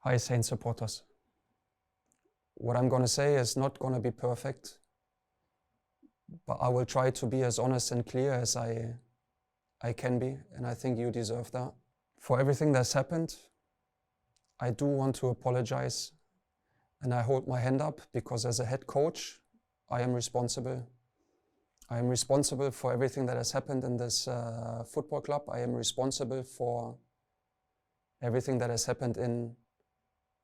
Hi Saints supporters. What I'm going to say is not going to be perfect, but I will try to be as honest and clear as I can be, and I think you deserve that. For everything that's happened, I do want to apologize, and I hold my hand up because as a head coach, I am responsible. I am responsible for everything that has happened in this football club. I am responsible for everything that has happened in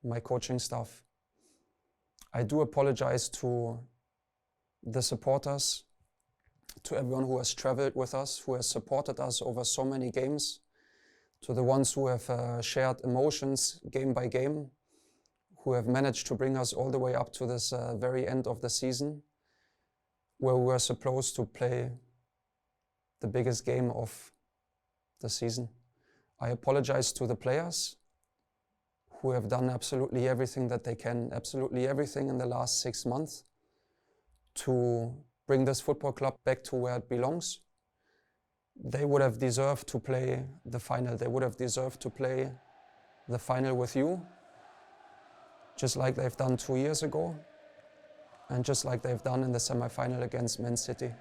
my coaching staff. I do apologize to the supporters, to everyone who has traveled with us, who has supported us over so many games, to the ones who have shared emotions game by game, who have managed to bring us all the way up to this very end of the season, where we were supposed to play the biggest game of the season. I apologize to the players who have done absolutely everything that they can, absolutely everything in the last 6 months to bring this football club back to where it belongs. They would have deserved to play the final. They would have deserved to play the final with you, just like they've done 2 years ago, and just like they've done in the semi-final against Man City.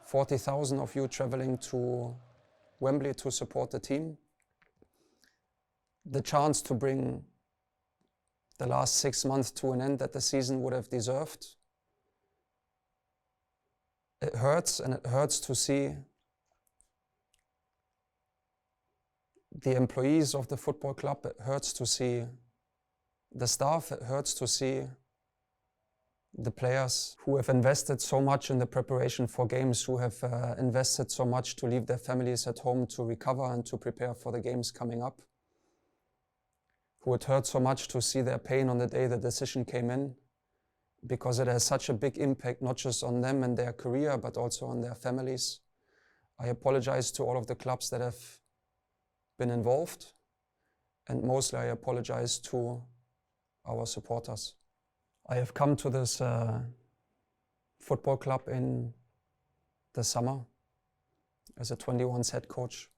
40,000 of you traveling to Wembley to support the team. The chance to bring the last 6 months to an end that the season would have deserved. It hurts, and it hurts to see the employees of the football club. It hurts to see the staff. It hurts to see the players who have invested so much in the preparation for games, who have invested so much to leave their families at home to recover and to prepare for the games coming up. Who it hurt so much to see their pain on the day the decision came in, because it has such a big impact, not just on them and their career, but also on their families. I apologize to all of the clubs that have been involved, and mostly I apologize to our supporters. I have come to this football club in the summer as a 21s head coach.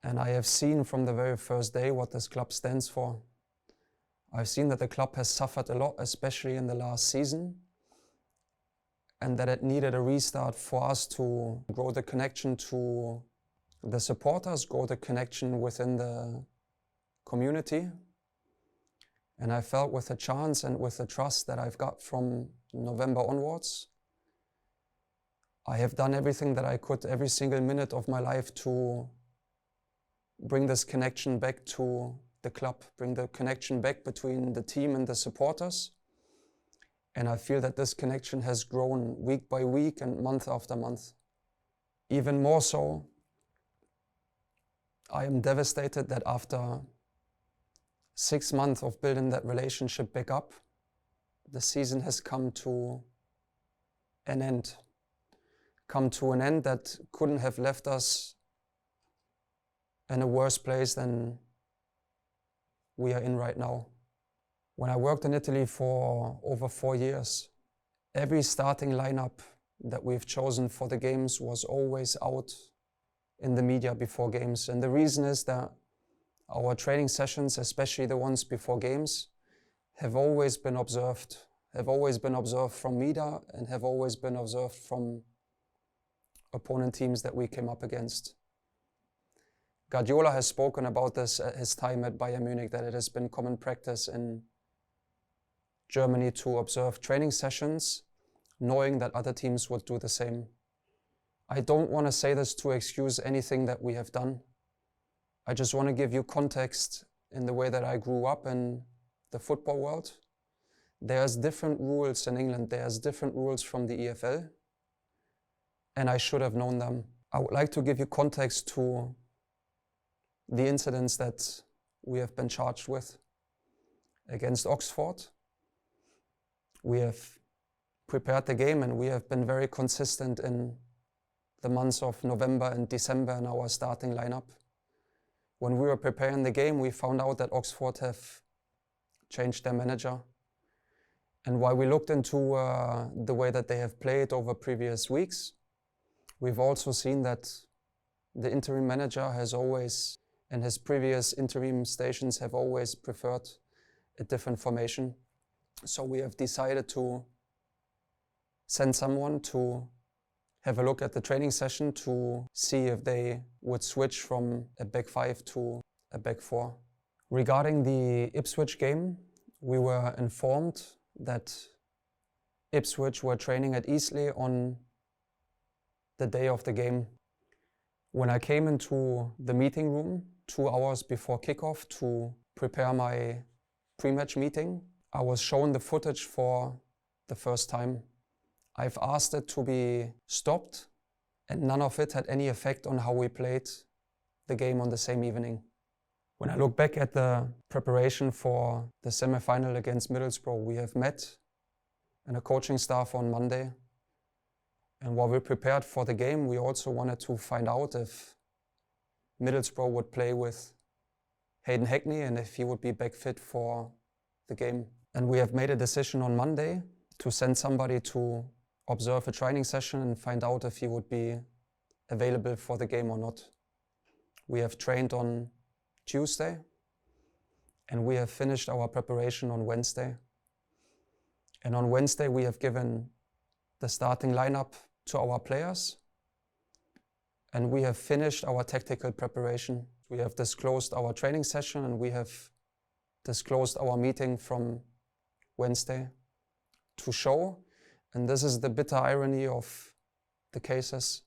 And I have seen from the very first day what this club stands for. I've seen that the club has suffered a lot, especially in the last season, and that it needed a restart for us to grow the connection to the supporters, grow the connection within the community. And I felt with the chance and with the trust that I've got from November onwards, I have done everything that I could every single minute of my life to bring this connection back to the club, bring the connection back between the team and the supporters. And I feel that this connection has grown week by week and month after month. Even more so, I am devastated that after 6 months of building that relationship back up, the season has come to an end. Come to an end that couldn't have left us in a worse place than we are in right now. When I worked in Italy for over 4 years, every starting lineup that we've chosen for the games was always out in the media before games. And the reason is that our training sessions, especially the ones before games, have always been observed from media and have always been observed from opponent teams that we came up against. Guardiola has spoken about this at his time at Bayern Munich, that it has been common practice in Germany to observe training sessions, knowing that other teams would do the same. I don't want to say this to excuse anything that we have done. I just want to give you context in the way that I grew up in the football world. There's different rules in England. There's different rules from the EFL, and I should have known them. I would like to give you context to the incidents that we have been charged with. Against Oxford, we have prepared the game, and we have been very consistent in the months of November and December in our starting lineup. When we were preparing the game, we found out that Oxford have changed their manager. And while we looked into the way that they have played over previous weeks, we've also seen that The interim manager has always, in his previous interim stations, have always preferred a different formation. So we have decided to send someone to have a look at the training session to see if they would switch from a back five to a back four. Regarding the Ipswich game, we were informed that Ipswich were training at Eastleigh on the day of the game. When I came into the meeting room 2 hours before kickoff to prepare my pre-match meeting, I was shown the footage for the first time. I've asked it to be stopped, and none of it had any effect on how we played the game on the same evening. When I look back at the preparation for the semi-final against Middlesbrough, we have met and a coaching staff on Monday. And while we prepared for the game, we also wanted to find out if Middlesbrough would play with Hayden Hackney and if he would be back fit for the game. And we have made a decision on Monday to send somebody to observe a training session and find out if he would be available for the game or not. We have trained on Tuesday and we have finished our preparation on Wednesday. And on Wednesday we have given the starting lineup to our players and we have finished our tactical preparation. We have disclosed our training session and we have disclosed our meeting from Wednesday to show, and this is the bitter irony of the cases,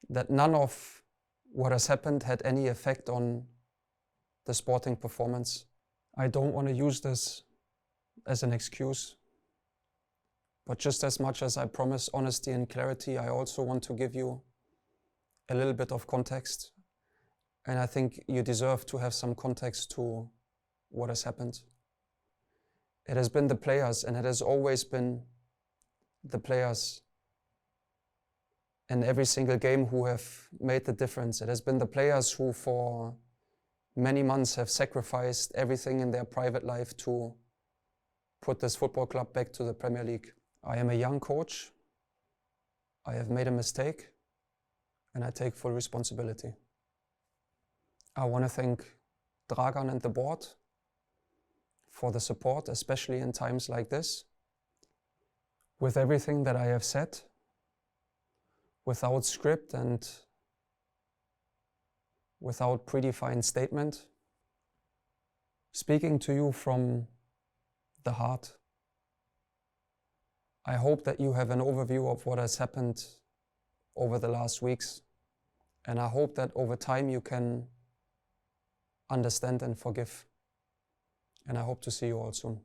that none of what has happened had any effect on the sporting performance. I don't want to use this as an excuse, but just as much as I promise honesty and clarity, I also want to give you a little bit of context. And I think you deserve to have some context to what has happened. It has been the players, and it has always been the players in every single game who have made the difference. It has been the players who for many months have sacrificed everything in their private life to put this football club back to the Premier League. I am a young coach. I have made a mistake and I take full responsibility. I want to thank Dragan and the board for the support, especially in times like this. With everything that I have said, without script and without predefined statement, speaking to you from the heart, I hope that you have an overview of what has happened over the last weeks, and I hope that over time you can understand and forgive. And I hope to see you all soon.